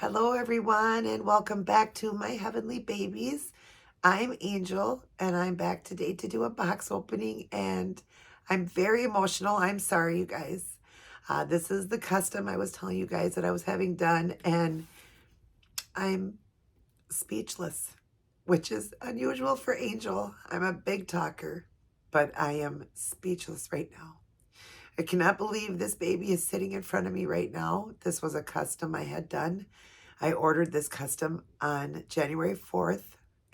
Hello, everyone, and welcome back to my heavenly babies. I'm Angel, and I'm back today to do a box opening, and I'm very emotional. I'm sorry, you guys. This is the custom I was telling you guys that I was having done, and I'm speechless, which is unusual for Angel. I'm a big talker, but I am speechless right now. I cannot believe this baby is sitting in front of me right now. This was a custom I had done. I ordered this custom on January 4th,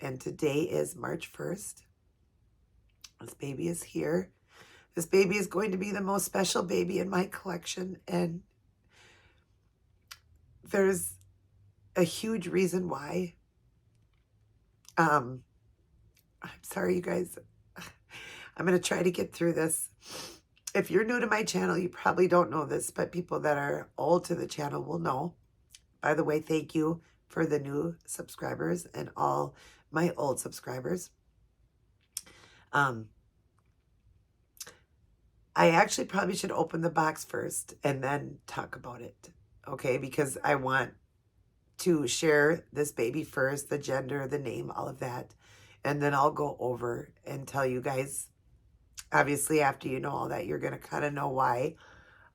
and today is March 1st. This baby is here. This baby is going to be the most special baby in my collection, and there's a huge reason why. I'm sorry, you guys. I'm going to try to get through this. If you're new to my channel, you probably don't know this, but people that are old to the channel will know. By the way, thank you for the new subscribers and all my old subscribers. I actually probably should open the box first and then talk about it, okay? Because I want to share this baby first, the gender, the name, all of that. And then I'll go over and tell you guys, obviously, after you know all that, you're going to kind of know why.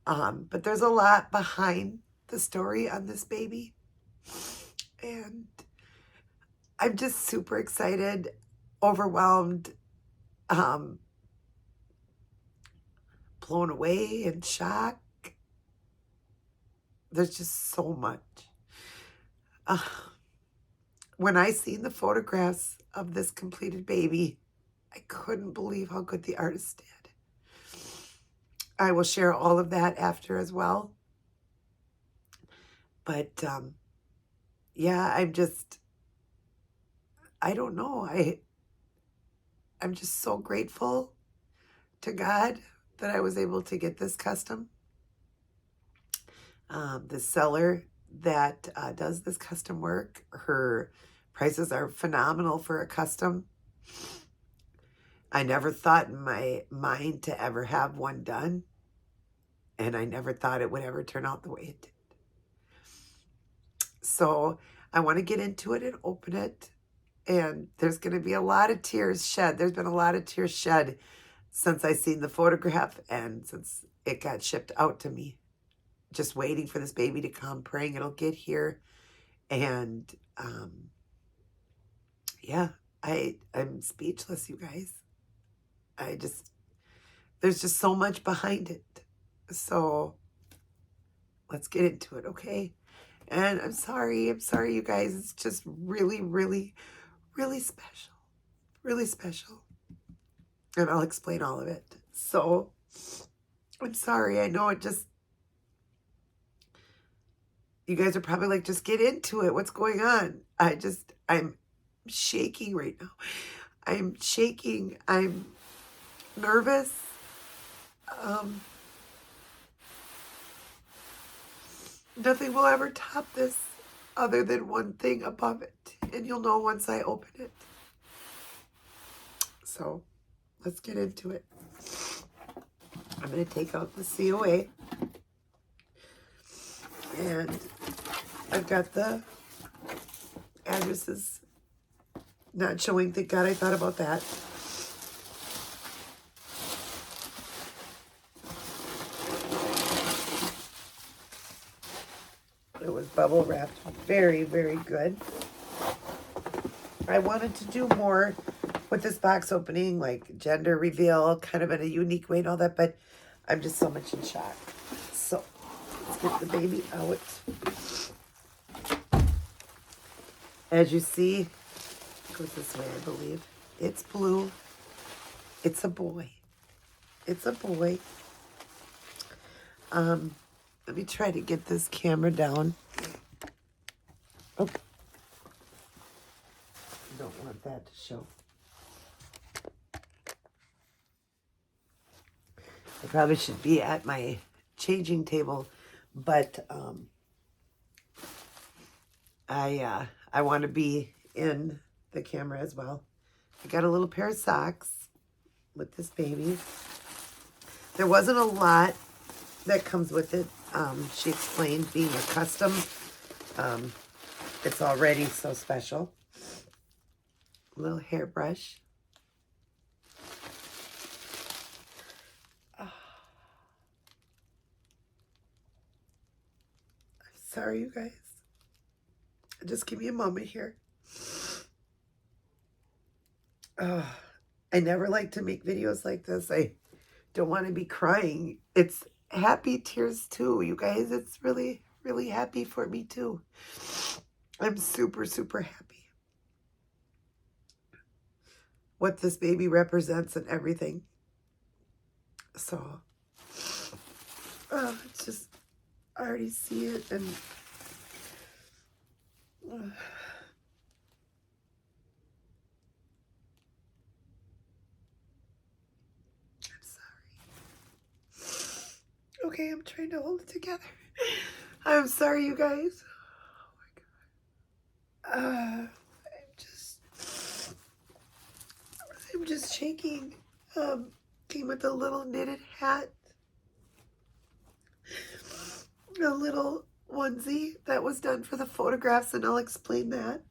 But there's a lot behind the story on this baby. And I'm just super excited, overwhelmed, blown away, in shock. There's just so much. When I seen the photographs of this completed baby, I couldn't believe how good the artist did. I will share all of that after as well. But yeah, I don't know. I'm just so grateful to God that I was able to get this custom. The seller that does this custom work, her prices are phenomenal for a custom. I never thought in my mind to ever have one done, and I never thought it would ever turn out the way it did. So I want to get into it and open it, and there's going to be a lot of tears shed. There's been a lot of tears shed since I seen the photograph and since it got shipped out to me. Just waiting for this baby to come, praying it'll get here. And yeah, I'm speechless, you guys. There's just so much behind it. So let's get into it, okay? And I'm sorry, you guys. It's just really, really, really special. Really special. And I'll explain all of it. So I'm sorry. I know you guys are probably like, just get into it. What's going on? I'm shaking right now. I'm shaking. I'm nervous. Nothing will ever top this other than one thing above it. And you'll know once I open it. So let's get into it. I'm going to take out the COA. And I've got the addresses not showing. Thank God I thought about that. It was bubble wrapped very, very good. I wanted to do more with this box opening, like gender reveal, kind of in a unique way and all that, but I'm just so much in shock. So let's get the baby out. As you see, it goes this way, I believe. It's blue. It's a boy. It's a boy. Let me try to get this camera down. Oh. Don't want that to show. I probably should be at my changing table, but I want to be in the camera as well. I got a little pair of socks with this baby. There wasn't a lot that comes with it. She explained being a custom. It's already so special. A little hairbrush. Oh, I'm sorry, you guys. Just give me a moment here. Oh, I never like to make videos like this. I don't want to be crying. It's happy tears too, you guys. It's really, really happy for me too. I'm super, super happy. What this baby represents and everything. So, it's just, I already see it and I'm sorry. Okay, I'm trying to hold it together. I'm sorry, you guys. Oh my God. I'm just shaking. Came with a little knitted hat. A little onesie that was done for the photographs, and I'll explain that.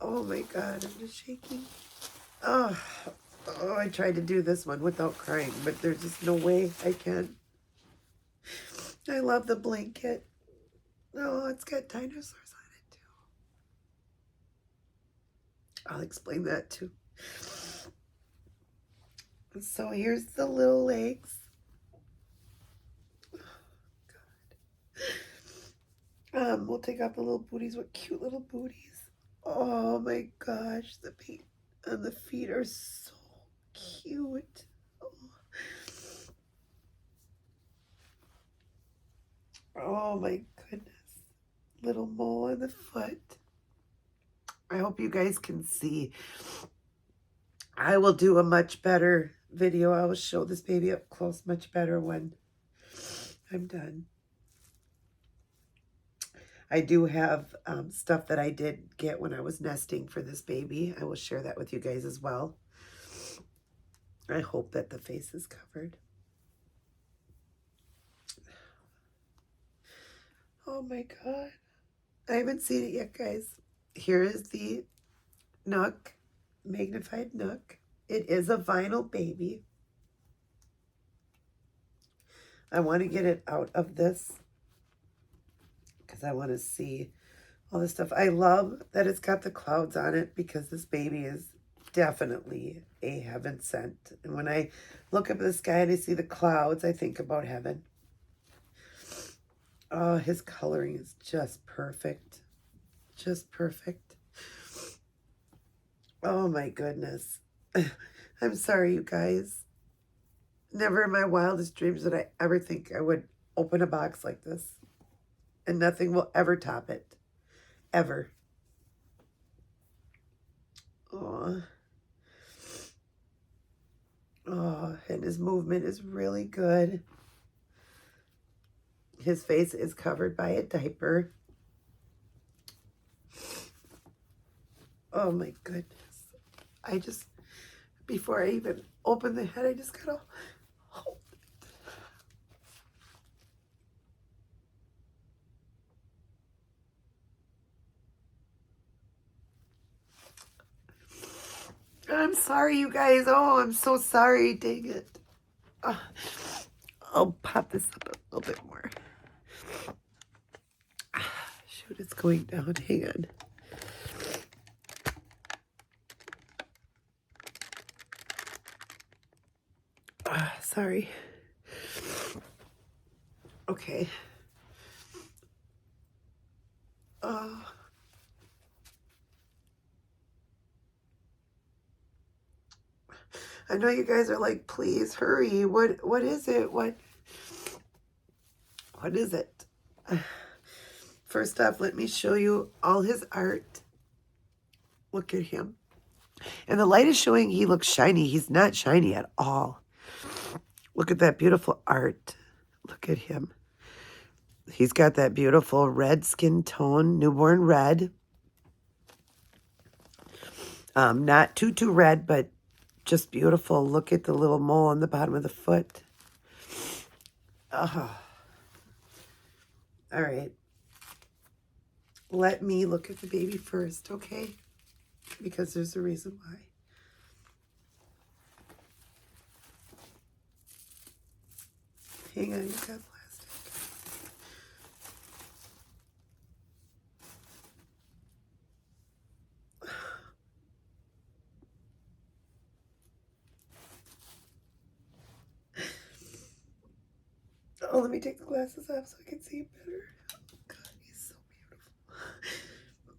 Oh my God, I'm just shaking. Oh, I tried to do this one without crying, but there's just no way I can. I love the blanket. Oh, it's got dinosaurs on it too. I'll explain that too. So here's the little legs. We'll take off the little booties. What cute little booties. Oh my gosh, the paint on the feet are so cute. Oh my goodness. Little mole on the foot. I hope you guys can see. I will do a much better video. I will show this baby up close much better when I'm done. I do have stuff that I did get when I was nesting for this baby. I will share that with you guys as well. I hope that the face is covered. Oh my God. I haven't seen it yet, guys. Here is the Nook, magnified Nook. It is a vinyl baby. I want to get it out of this because I want to see all this stuff. I love that it's got the clouds on it because this baby is definitely a heaven sent. And when I look up at the sky and I see the clouds, I think about heaven. Oh, his coloring is just perfect. Just perfect. Oh my goodness. I'm sorry, you guys. Never in my wildest dreams did I ever think I would open a box like this. And nothing will ever top it. Ever. Oh. Oh, and his movement is really good. His face is covered by a diaper. Oh my goodness. I just, before I even open the head, I just gotta hold it. I'm sorry, you guys. Oh, I'm so sorry. Dang it. I'll pop this up a little bit more. Shoot, it's going down. Hang on. Sorry. Okay. I know you guys are like, please hurry. What is it? What is it? First off, let me show you all his art. Look at him. And the light is showing he looks shiny. He's not shiny at all. Look at that beautiful art. Look at him. He's got that beautiful red skin tone, newborn red. Not too red, but just beautiful. Look at the little mole on the bottom of the foot. Oh, all right. Let me look at the baby first, okay? Because there's a reason why. Hang on, you got plastic. Oh, let me take the glasses off so I can see better. Oh, God, he's so beautiful.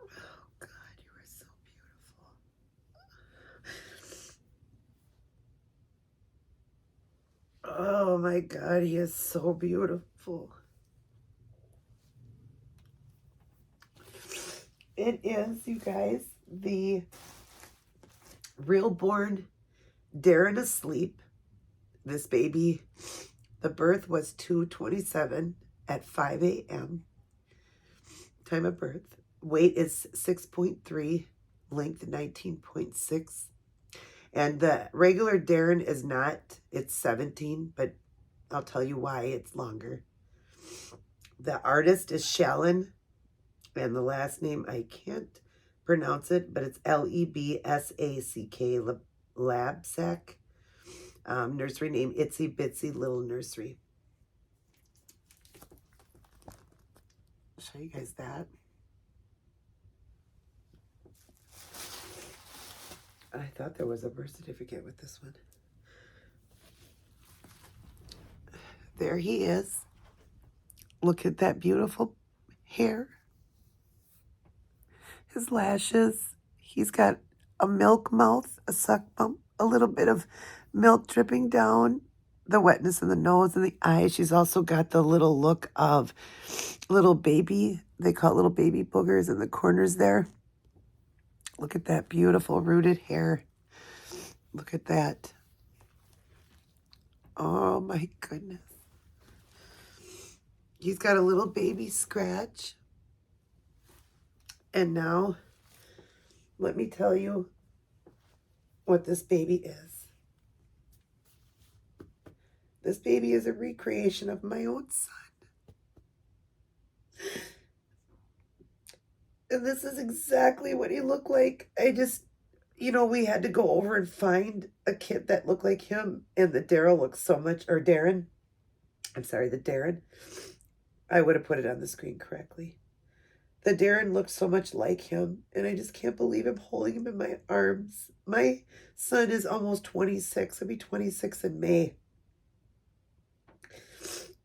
Oh, God, you are so beautiful. Oh, my God, he is so beautiful. It is, you guys, the Reborn Darren Asleep. This baby, the birth was 2/27 at 5 a.m. Time of birth. Weight is 6.3, length 19.6. And the regular Darren is not, it's 17, but I'll tell you why it's longer. The artist is Shallon, and the last name, I can't pronounce it, but it's Lebsack. Labsack. Nursery name, Itsy Bitsy Little Nursery. I'll show you guys that. I thought there was a birth certificate with this one. There he is. Look at that beautiful hair. His lashes. He's got a milk mouth, a suck bump, a little bit of milk dripping down, the wetness in the nose and the eyes. She's also got the little look of little baby, they call it little baby boogers in the corners there. Look at that beautiful rooted hair. Look at that. Oh my goodness. He's got a little baby scratch. And now, let me tell you what this baby is. This baby is a recreation of my own son. And this is exactly what he looked like. I just, we had to go over and find a kid that looked like him. And the Daryl looks so much, or Darren. I'm sorry, the Darren. I would have put it on the screen correctly. The Darren looks so much like him. And I just can't believe I'm holding him in my arms. My son is almost 26. He'll be 26 in May.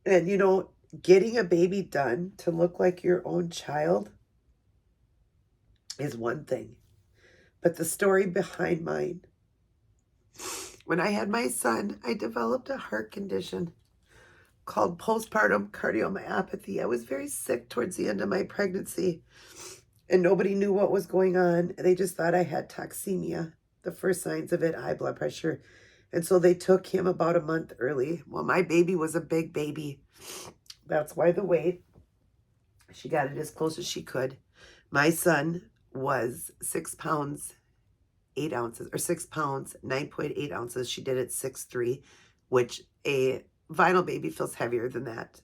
And, getting a baby done to look like your own child is one thing. But the story behind mine, when I had my son, I developed a heart condition called postpartum cardiomyopathy. I was very sick towards the end of my pregnancy, and nobody knew what was going on. They just thought I had toxemia, the first signs of it, high blood pressure. And so they took him about a month early. Well, my baby was a big baby. That's why the weight, she got it as close as she could. My son was 6 pounds, 8 ounces, or 6 pounds, 9.8 ounces. She did it 6'3", which a vinyl baby feels heavier than that,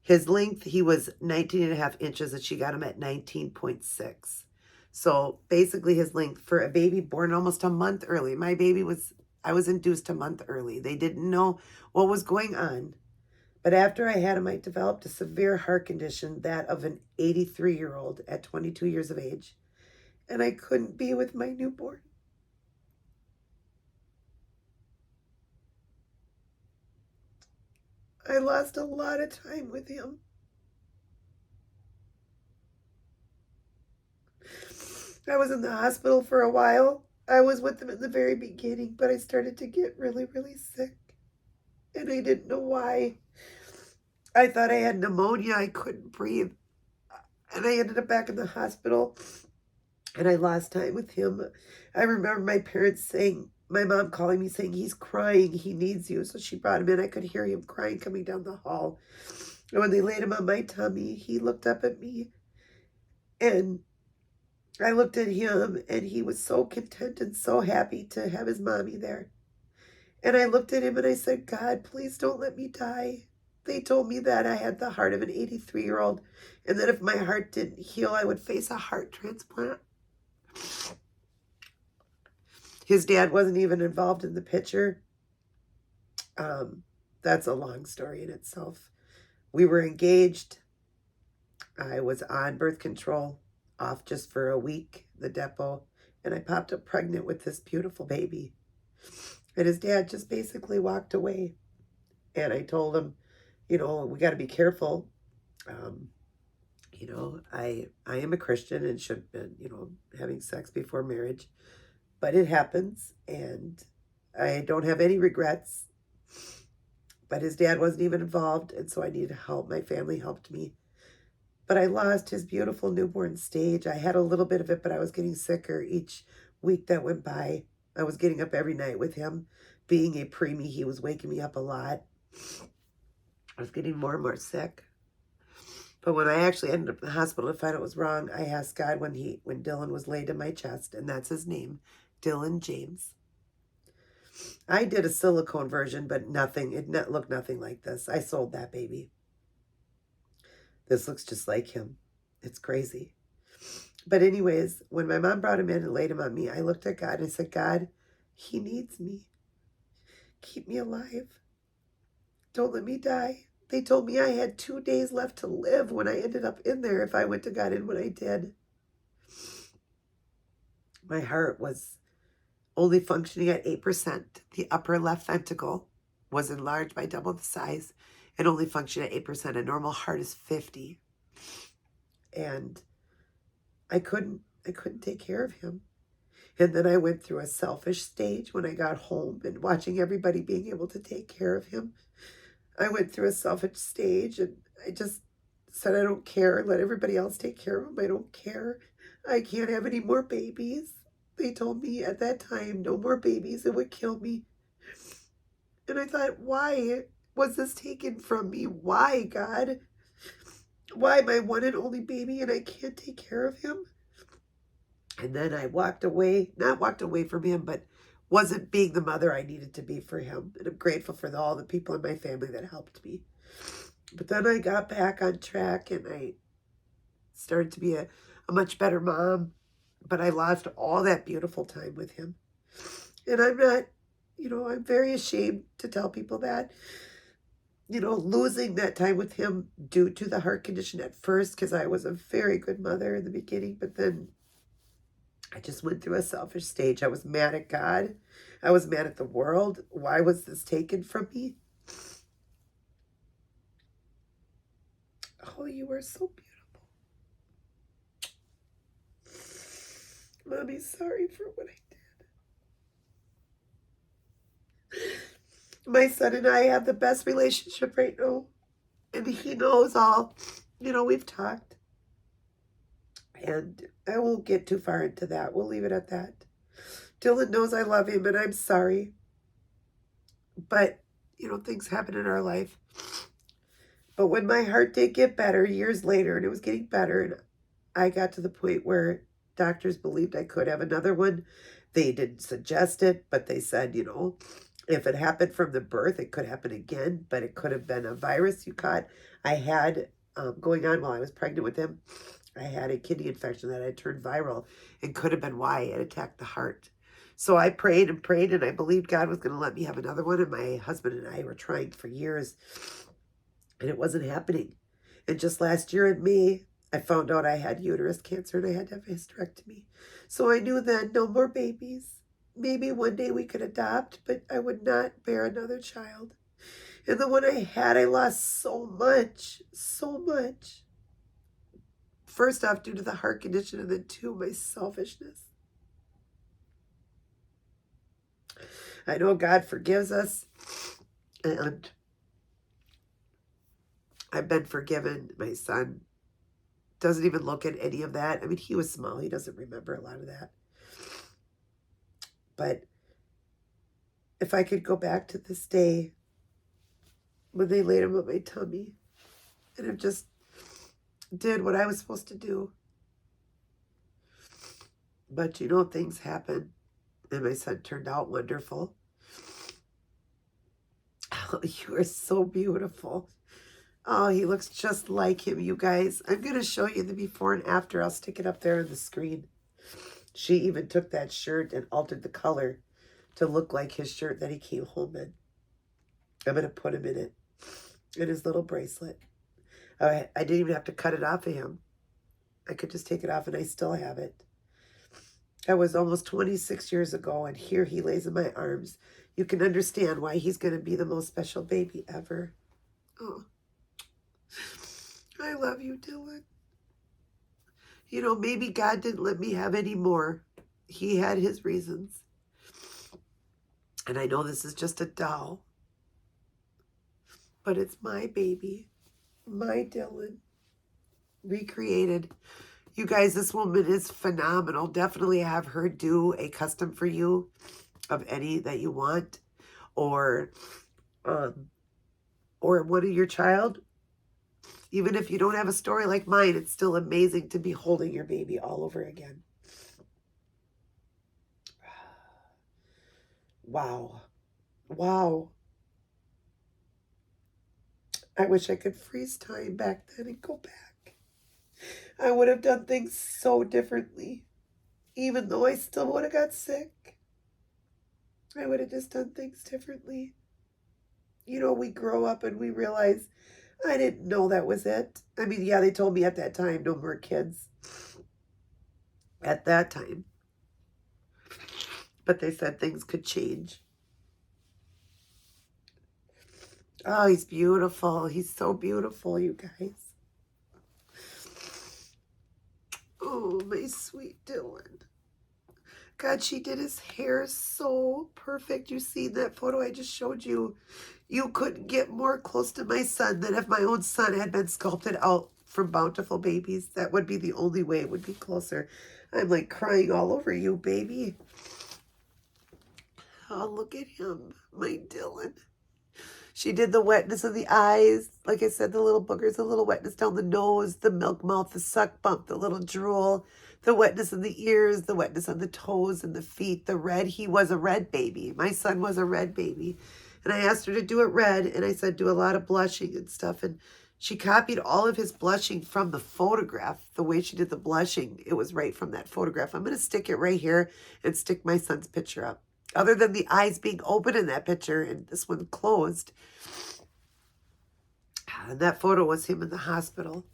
His length, he was 19.5 inches, and she got him at 19.6. So basically his length for a baby born almost a month early. I was induced a month early. They didn't know what was going on. But after I had him, I developed a severe heart condition, that of an 83-year-old at 22 years of age. And I couldn't be with my newborn. I lost a lot of time with him. I was in the hospital for a while. I was with them in the very beginning, but I started to get really, really sick. And I didn't know why. I thought I had pneumonia. I couldn't breathe. And I ended up back in the hospital. And I lost time with him. I remember my parents saying, my mom calling me saying, he's crying, he needs you. So she brought him in. I could hear him crying coming down the hall. And when they laid him on my tummy, he looked up at me. And I looked at him and he was so content and so happy to have his mommy there. And I looked at him and I said, God, please don't let me die. They told me that I had the heart of an 83-year-old and that if my heart didn't heal, I would face a heart transplant. His dad wasn't even involved in the picture. That's a long story in itself. We were engaged. I was on birth control, off just for a week, the depot, and I popped up pregnant with this beautiful baby. And his dad just basically walked away. And I told him, we got to be careful. I am a Christian and shouldn't have been, having sex before marriage. But it happens, and I don't have any regrets. But his dad wasn't even involved, and so I needed help. My family helped me. But I lost his beautiful newborn stage. I had a little bit of it, but I was getting sicker each week that went by. I was getting up every night with him. Being a preemie, he was waking me up a lot. I was getting more and more sick. But when I actually ended up in the hospital to find out what was wrong, I asked God when Dylan was laid in my chest, and that's his name, Dylan James. I did a silicone version, but it looked nothing like this. I sold that baby. This looks just like him. It's crazy. But anyways, when my mom brought him in and laid him on me, I looked at God and I said, God, he needs me. Keep me alive. Don't let me die. They told me I had 2 days left to live when I ended up in there if I went to God in what I did. My heart was only functioning at 8%. The upper left ventricle was enlarged by double the size and only functioned at 8%. A normal heart is 50. And I couldn't take care of him. And then I went through a selfish stage when I got home and watching everybody being able to take care of him. I went through a selfish stage and I just said, I don't care. Let everybody else take care of him. I don't care. I can't have any more babies. They told me at that time, no more babies. It would kill me. And I thought, why was this taken from me? Why, God? Why my one and only baby and I can't take care of him? And then I not walked away from him, but wasn't being the mother I needed to be for him. And I'm grateful for all the people in my family that helped me. But then I got back on track and I started to be a much better mom. But I lost all that beautiful time with him. And I'm not, I'm very ashamed to tell people that. Losing that time with him due to the heart condition at first, because I was a very good mother in the beginning, but then I just went through a selfish stage. I was mad at God. I was mad at the world. Why was this taken from me? Oh, you are so beautiful. Mommy's sorry for what I did. My son and I have the best relationship right now. And he knows all. We've talked. And I won't get too far into that. We'll leave it at that. Dylan knows I love him and I'm sorry. But, things happen in our life. But when my heart did get better years later, and it was getting better, and I got to the point where doctors believed I could have another one, they didn't suggest it, but they said, if it happened from the birth, it could happen again, but it could have been a virus you caught. I had going on while I was pregnant with him. I had a kidney infection that had turned viral and could have been why it attacked the heart. So I prayed and prayed, and I believed God was going to let me have another one. And my husband and I were trying for years, and it wasn't happening. And just last year in May, I found out I had uterus cancer, and I had to have a hysterectomy. So I knew then no more babies. Maybe one day we could adopt, but I would not bear another child. And the one I had, I lost so much, so much. First off, due to the heart condition, and then two, my selfishness. I know God forgives us, and I've been forgiven. My son doesn't even look at any of that. I mean, he was small. He doesn't remember a lot of that. But if I could go back to this day when they laid him on my tummy and have just did what I was supposed to do, But you know, things happen, and my son turned out wonderful. Oh, you are so beautiful. Oh, he looks just like him, you guys. I'm going to show you the before and after. I'll stick it up there on the screen. She even took that shirt and altered the color to look like his shirt that he came home in. I'm going to put him in it, in his little bracelet. I didn't even have to cut it off of him. I could just take it off and I still have it. That was almost 26 years ago, and here he lays in my arms. You can understand why he's going to be the most special baby ever. Oh, I love you, Dylan. You know, maybe God didn't let me have any more. He had his reasons. And I know this is just a doll, but it's my baby, my Dylan, recreated. You guys, this woman is phenomenal. Definitely have her do a custom for you of any that you want, or one of your child. Even if you don't have a story like mine, it's still amazing to be holding your baby all over again. Wow. Wow. I wish I could freeze time back then and go back. I would have done things so differently. Even though I still would have got sick, I would have just done things differently. You know, we grow up and we realize, I didn't know that was it. I mean, yeah, they told me at that time, no more kids. At that time. But they said things could change. Oh, he's beautiful. He's so beautiful, you guys. Oh, my sweet Dylan. God, she did his hair so perfect. You see that photo I just showed you? You couldn't get more close to my son than if my own son had been sculpted out from Bountiful Babies. That would be the only way it would be closer. I'm like crying all over you, baby. Oh, look at him, my Dylan. She did the wetness of the eyes. Like I said, the little boogers, the little wetness down the nose, the milk mouth, the suck bump, the little drool, the wetness in the ears, the wetness on the toes and the feet, the red. He was a red baby. My son was a red baby. And I asked her to do it red, and I said, do a lot of blushing and stuff. And she copied all of his blushing from the photograph. The way she did the blushing, it was right from that photograph. I'm going to stick it right here and stick my son's picture up. Other than the eyes being open in that picture and this one closed. And that photo was him in the hospital.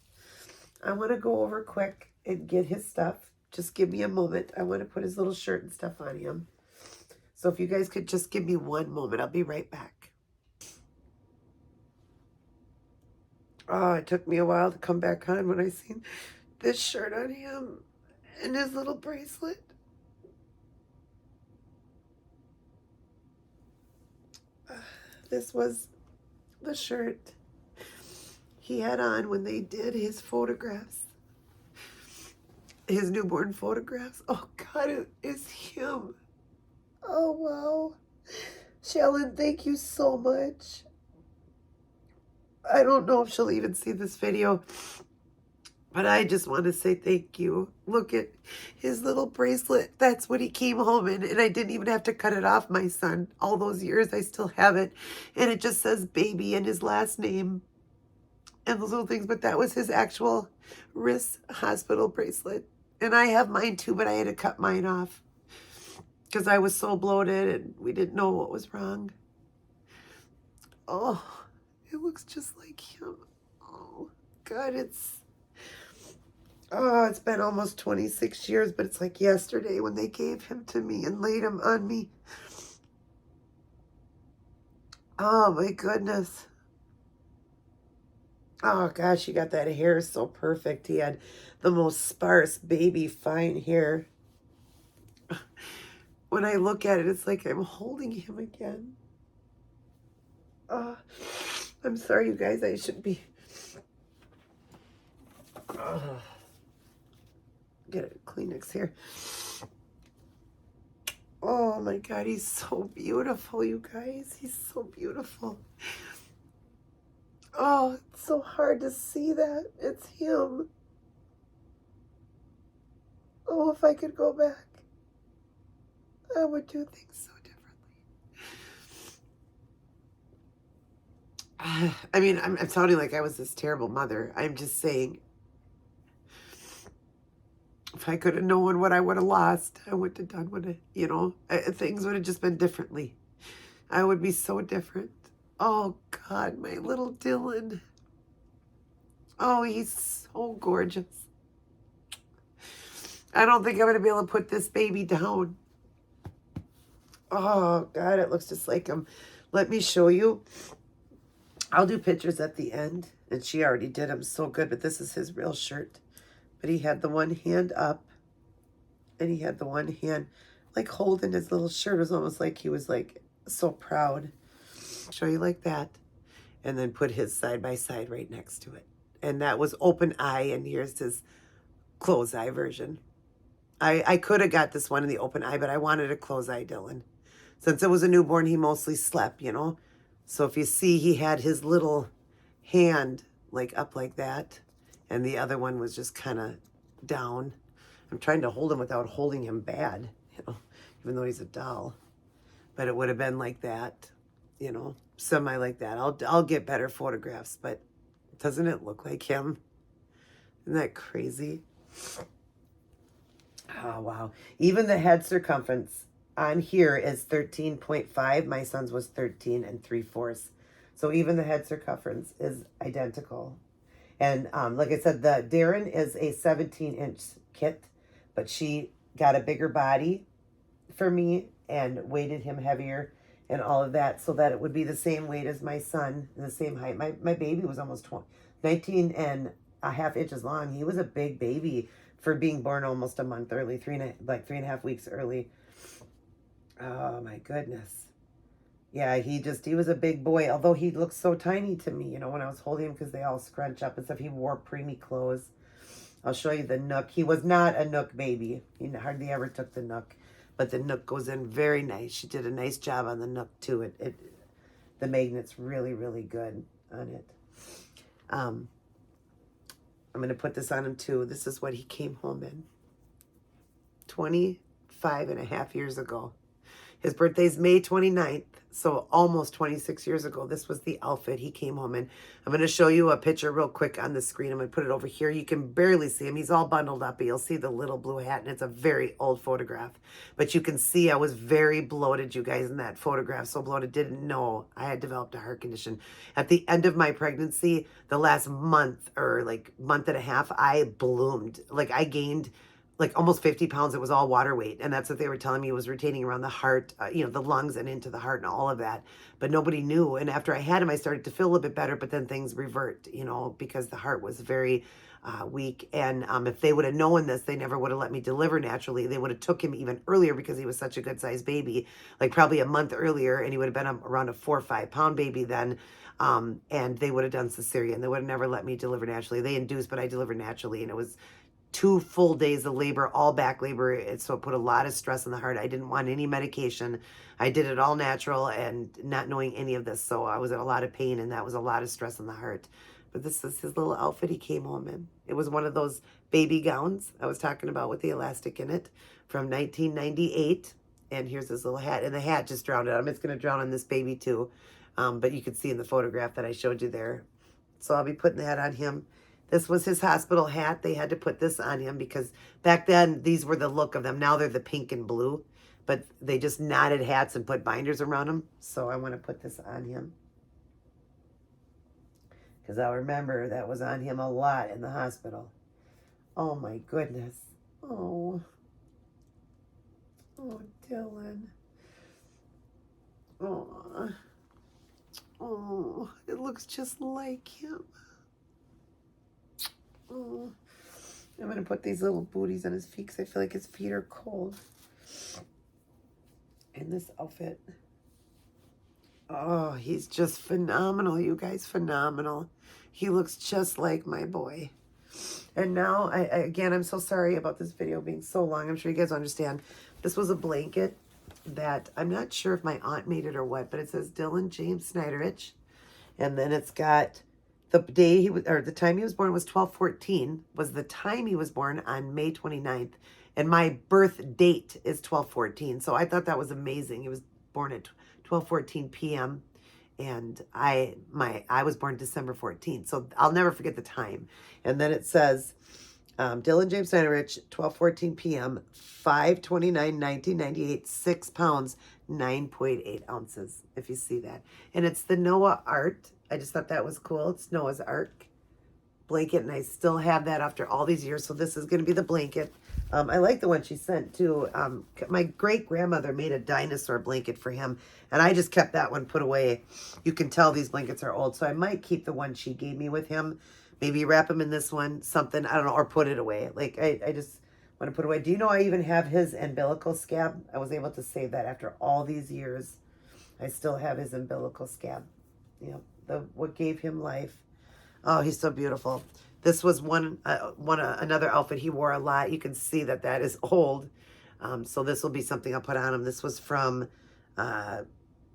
I want to go over quick and get his stuff. Just give me a moment. I want to put his little shirt and stuff on him. So if you guys could just give me one moment, I'll be right back. Oh, it took me a while to come back on when I seen this shirt on him and his little bracelet. This was the shirt he had on when they did his photographs. His newborn photographs. Oh, God, it is him. Oh, wow. Shellen, thank you so much. I don't know if she'll even see this video, but I just want to say thank you. Look at his little bracelet. That's what he came home in, and I didn't even have to cut it off, my son. All those years, I still have it, and it just says baby and his last name and those little things, but that was his actual wrist hospital bracelet. And I have mine too, but I had to cut mine off because I was so bloated and we didn't know what was wrong. Oh, it looks just like him. Oh, God, it's been almost 26 years, but it's like yesterday when they gave him to me and laid him on me. Oh, my goodness. Oh, gosh, he got that hair so perfect. He had the most sparse, baby, fine hair. When I look at it, it's like I'm holding him again. I'm sorry, you guys. I should be... Get a Kleenex here. Oh, my God. He's so beautiful, you guys. He's so beautiful. Oh, it's so hard to see that. It's him. Oh, if I could go back, I would do things so differently. I mean, I'm sounding like I was this terrible mother. I'm just saying, if I could have known what I would have lost, I wouldn't have done what things would have just been differently. I would be so different. Oh, God, my little Dylan. Oh, he's so gorgeous. I don't think I'm going to be able to put this baby down. Oh, God, it looks just like him. Let me show you. I'll do pictures at the end. And she already did them so good, but this is his real shirt. But he had the one hand up, and he had the one hand like holding his little shirt. It was almost like he was like so proud. Show you like that. And then put his side by side right next to it. And that was open eye, and here's his closed eye version. I could have got this one in the open eye, but I wanted a closed eye Dylan. Since it was a newborn, he mostly slept, So if you see, he had his little hand like up like that, and the other one was just kind of down. I'm trying to hold him without holding him bad, even though he's a doll. But it would have been like that, semi like that. I'll get better photographs, but doesn't it look like him? Isn't that crazy? Oh, wow. Even the head circumference on here is 13.5. My son's was 13 3/4. So even the head circumference is identical. And like I said, the Darren is a 17-inch kit, but she got a bigger body for me and weighted him heavier and all of that so that it would be the same weight as my son, the same height. My baby was almost 19 and a half inches long. He was a big baby for being born almost a month early, 3.5 weeks early. Oh my goodness. Yeah, he was a big boy, although he looked so tiny to me, when I was holding him, because they all scrunch up and stuff. He wore preemie clothes. I'll show you the nook. He was not a nook baby. He hardly ever took the nook, but the nook goes in very nice. She did a nice job on the nook too. The magnet's really, really good on it. I'm going to put this on him too. This is what he came home in 25 and a half years ago. His birthday's May 29th, so almost 26 years ago. This was the outfit he came home in. I'm going to show you a picture real quick on the screen. I'm going to put it over here. You can barely see him. He's all bundled up, but you'll see the little blue hat, and it's a very old photograph. But you can see I was very bloated, you guys, in that photograph. So bloated, didn't know I had developed a heart condition. At the end of my pregnancy, the last month or like month and a half, I bloomed. Like I gained like almost 50 pounds. It was all water weight. And that's what they were telling me, was retaining around the heart, the lungs and into the heart and all of that. But nobody knew. And after I had him, I started to feel a little bit better, but then things revert, because the heart was very weak. And if they would have known this, they never would have let me deliver naturally. They would have took him even earlier because he was such a good sized baby, like probably a month earlier. And he would have been around a 4 or 5 pound baby then. And they would have done cesarean. They would have never let me deliver naturally. They induced, but I delivered naturally. And it was 2 full days of labor, all back labor. So it put a lot of stress on the heart. I didn't want any medication. I did it all natural and not knowing any of this. So I was in a lot of pain, and that was a lot of stress on the heart. But this is his little outfit he came home in. It was one of those baby gowns I was talking about with the elastic in it from 1998. And here's his little hat. And the hat just drowned on him. It's going to drown on this baby too. But you could see in the photograph that I showed you there. So I'll be putting that on him. This was his hospital hat. They had to put this on him because back then these were the look of them. Now they're the pink and blue, but they just knotted hats and put binders around them. So I want to put this on him because I'll remember that was on him a lot in the hospital. Oh my goodness. Oh, Dylan. Oh, it looks just like him. Oh, I'm going to put these little booties on his feet because I feel like his feet are cold. In this outfit. Oh, he's just phenomenal, you guys. Phenomenal. He looks just like my boy. And now, again, I'm so sorry about this video being so long. I'm sure you guys understand. This was a blanket that I'm not sure if my aunt made it or what, but it says Dylan James Snyderich. And then it's got the day the time he was born was 12/14, was the time he was born on May 29th. And my birth date is 12/14. So I thought that was amazing. He was born at 12:14 p.m. and I was born December 14th. So I'll never forget the time. And then it says Dylan James Steinerich, 12:14 p.m., 5/29/1998, 6 pounds, 9.8 ounces, if you see that. And it's the Noah Art. I just thought that was cool. It's Noah's Ark blanket, and I still have that after all these years. So this is going to be the blanket. I like the one she sent too. My great grandmother made a dinosaur blanket for him, and I just kept that one put away. You can tell these blankets are old, so I might keep the one she gave me with him. Maybe wrap him in this one, something, I don't know, or put it away. Like, I just want to put away. Do you know I even have his umbilical scab? I was able to save that after all these years. I still have his umbilical scab. Yep, what gave him life. Oh, he's so beautiful. This was another outfit he wore a lot. You can see that is old. So this will be something I'll put on him. This was from,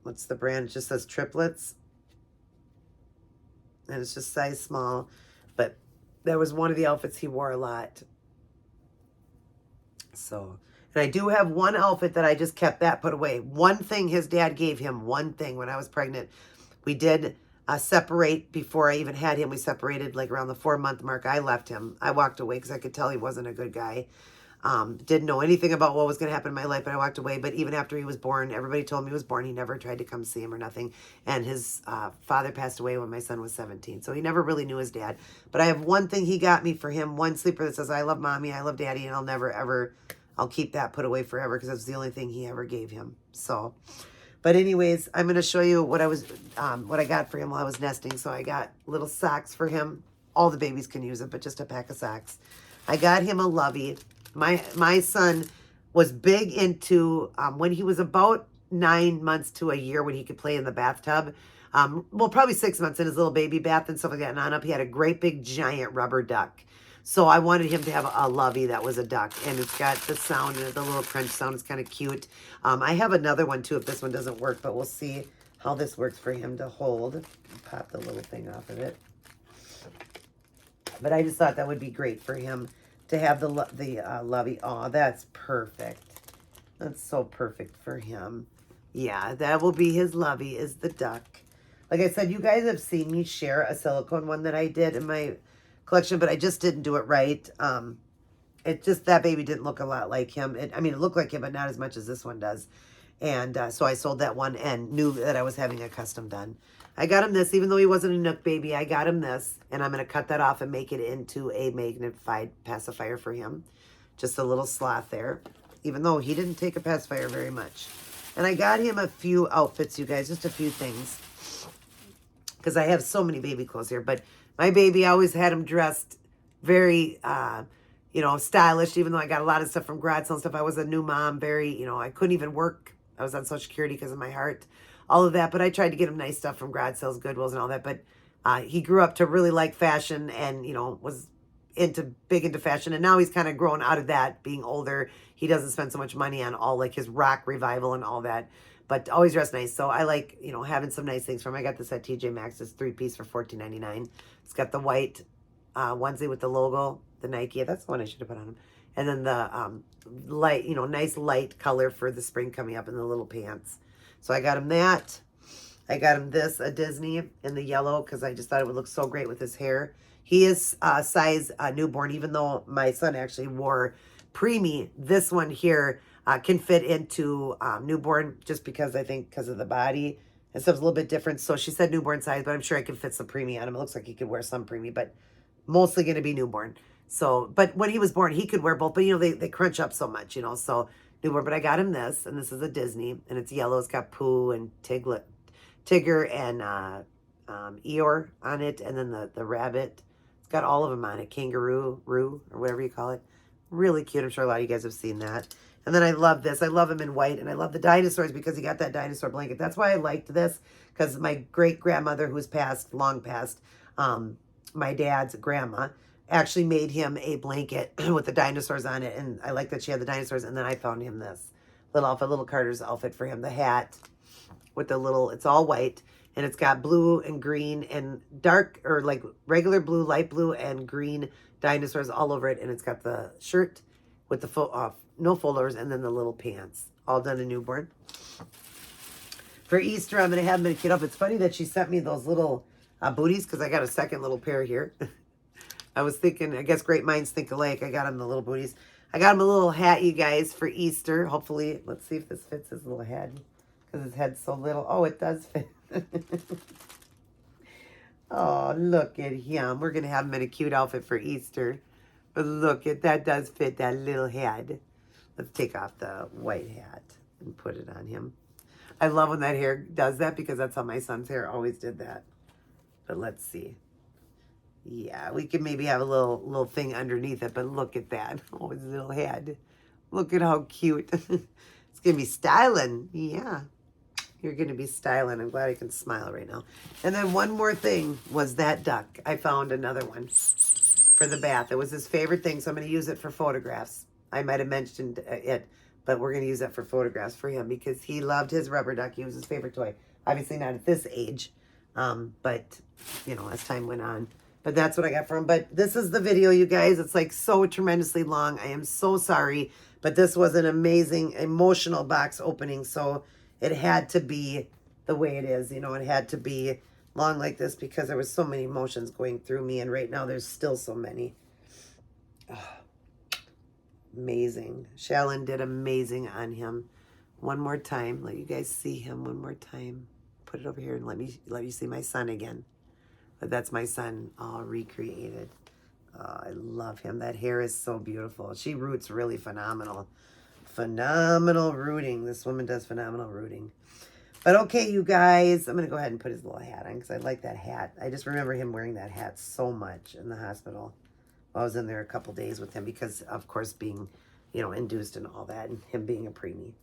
what's the brand? It just says Triplets. And it's just size small. But that was one of the outfits he wore a lot. So, and I do have one outfit that I just kept that put away. One thing his dad gave him, one thing when I was pregnant. We did separate before I even had him. We separated like around the 4-month mark. I left him. I walked away because I could tell he wasn't a good guy. Didn't know anything about what was going to happen in my life, but I walked away. But even after he was born, everybody told me he was born. He never tried to come see him or nothing. And his father passed away when my son was 17. So he never really knew his dad. But I have one thing he got me for him, one sleeper that says, I love mommy, I love daddy, and I'll keep that put away forever because that's the only thing he ever gave him. So, but anyways, I'm going to show you what I got for him while I was nesting. So I got little socks for him. All the babies can use it, but just a pack of socks. I got him a Lovey. My son was big into, when he was about 9 months to a year, when he could play in the bathtub, well, probably 6 months in his little baby bath and stuff like that, and on up, he had a great big giant rubber duck. So I wanted him to have a Lovey that was a duck, and it's got the sound, and the little crunch sound is kind of cute. I have another one too if this one doesn't work, but we'll see how this works for him to hold. Pop the little thing off of it. But I just thought that would be great for him to have the Lovey. Oh, that's perfect. That's so perfect for him. Yeah, that will be his Lovey, is the duck. Like I said, you guys have seen me share a silicone one that I did in my collection, but I just didn't do it right. It just, that baby didn't look a lot like him. It looked like him, but not as much as this one does. And so I sold that one and knew that I was having a custom done. I got him this, even though he wasn't a Nook baby, I got him this, and I'm going to cut that off and make it into a magnified pacifier for him. Just a little sloth there, even though he didn't take a pacifier very much. And I got him a few outfits, you guys, just a few things, because I have so many baby clothes here. But my baby, I always had him dressed very, stylish, even though I got a lot of stuff from garage sale and stuff. I was a new mom, very, I couldn't even work. I was on Social Security because of my heart. All of that, but I tried to get him nice stuff from garage sales, Goodwills, and all that. But he grew up to really like fashion, and was big into fashion. And now he's kind of grown out of that, being older. He doesn't spend so much money on all like his rock revival and all that, but always dressed nice. So I like having some nice things from him. I got this at TJ Maxx's 3-piece for $14.99. It's got the white onesie with the logo, the Nike. That's the one I should have put on him. And then the light, nice light color for the spring coming up in the little pants. So I got him that. I got him this, a Disney in the yellow, because I just thought it would look so great with his hair. He is size newborn, even though my son actually wore preemie. This one here can fit into newborn, just because I think because of the body and stuff's a little bit different. So she said newborn size, but I'm sure I can fit some preemie on him. It looks like he could wear some preemie, but mostly going to be newborn. So, but when he was born, he could wear both, but they crunch up so much, so newborn. But I got him this, and this is a Disney, and it's yellow. It's got Pooh and Tigger and Eeyore on it, and then the rabbit. It's got all of them on it. Kangaroo, or whatever you call it. Really cute. I'm sure a lot of you guys have seen that. And then I love this. I love him in white, and I love the dinosaurs because he got that dinosaur blanket. That's why I liked this, because my great-grandmother, who's passed, long past, my dad's grandma, actually made him a blanket with the dinosaurs on it, and I like that she had the dinosaurs. And then I found him this little outfit, little Carter's outfit for him, the hat with the little, it's all white, and it's got blue and green and dark, or like regular blue, light blue, and green dinosaurs all over it, and it's got the shirt with the no folders, and then the little pants. All done in newborn. For Easter, I'm going to have them kit up. It's funny that she sent me those little booties because I got a second little pair here. I was thinking, I guess great minds think alike. I got him the little booties. I got him a little hat, you guys, for Easter. Hopefully, let's see if this fits his little head because his head's so little. Oh, it does fit. Oh, look at him. We're going to have him in a cute outfit for Easter. But look, that does fit that little head. Let's take off the white hat and put it on him. I love when that hair does that because that's how my son's hair always did that. But let's see. Yeah, we could maybe have a little thing underneath it, but look at that. Oh, his little head. Look at how cute. It's going to be styling. Yeah, you're going to be styling. I'm glad I can smile right now. And then one more thing was that duck. I found another one for the bath. It was his favorite thing, so I'm going to use it for photographs. I might have mentioned it, but we're going to use that for photographs for him because he loved his rubber duck. He was his favorite toy. Obviously not at this age, but, you know, as time went on. But that's what I got for him. But this is the video, you guys. It's like so tremendously long. I am so sorry. But this was an amazing, emotional box opening. So it had to be the way it is. You know, it had to be long like this because there was so many emotions going through me. And right now there's still so many. Oh, amazing. Shallon did amazing on him. One more time. Let you guys see him one more time. Put it over here and let you see my son again. But that's my son all recreated. Oh, I love him. That hair is so beautiful. She roots really phenomenal. Phenomenal rooting. This woman does phenomenal rooting. But okay, you guys, I'm going to go ahead and put his little hat on because I like that hat. I just remember him wearing that hat so much in the hospital. I was in there a couple days with him because, of course, being, you know, induced and all that, and him being a preemie.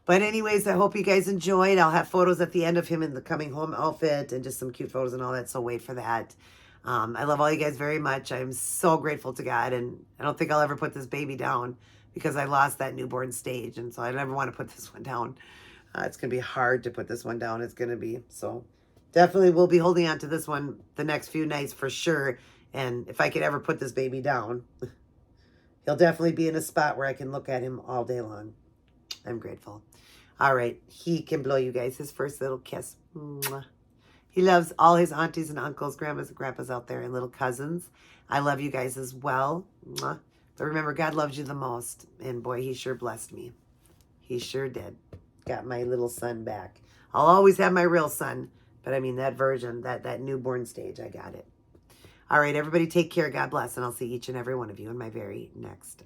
But anyways, I hope you guys enjoyed. I'll have photos at the end of him in the coming home outfit and just some cute photos and all that, so wait for that. I love all you guys very much. I'm so grateful to God, and I don't think I'll ever put this baby down because I lost that newborn stage, and so I never want to put this one down. It's going to be hard to put this one down. It's going to be. So definitely we'll be holding on to this one the next few nights for sure, and if I could ever put this baby down, he'll definitely be in a spot where I can look at him all day long. I'm grateful. All right. He can blow you guys his first little kiss. Mwah. He loves all his aunties and uncles, grandmas and grandpas out there, and little cousins. I love you guys as well. Mwah. But remember, God loves you the most. And boy, he sure blessed me. He sure did. Got my little son back. I'll always have my real son. But I mean, that version, that newborn stage, I got it. All right, everybody take care. God bless. And I'll see each and every one of you in my very next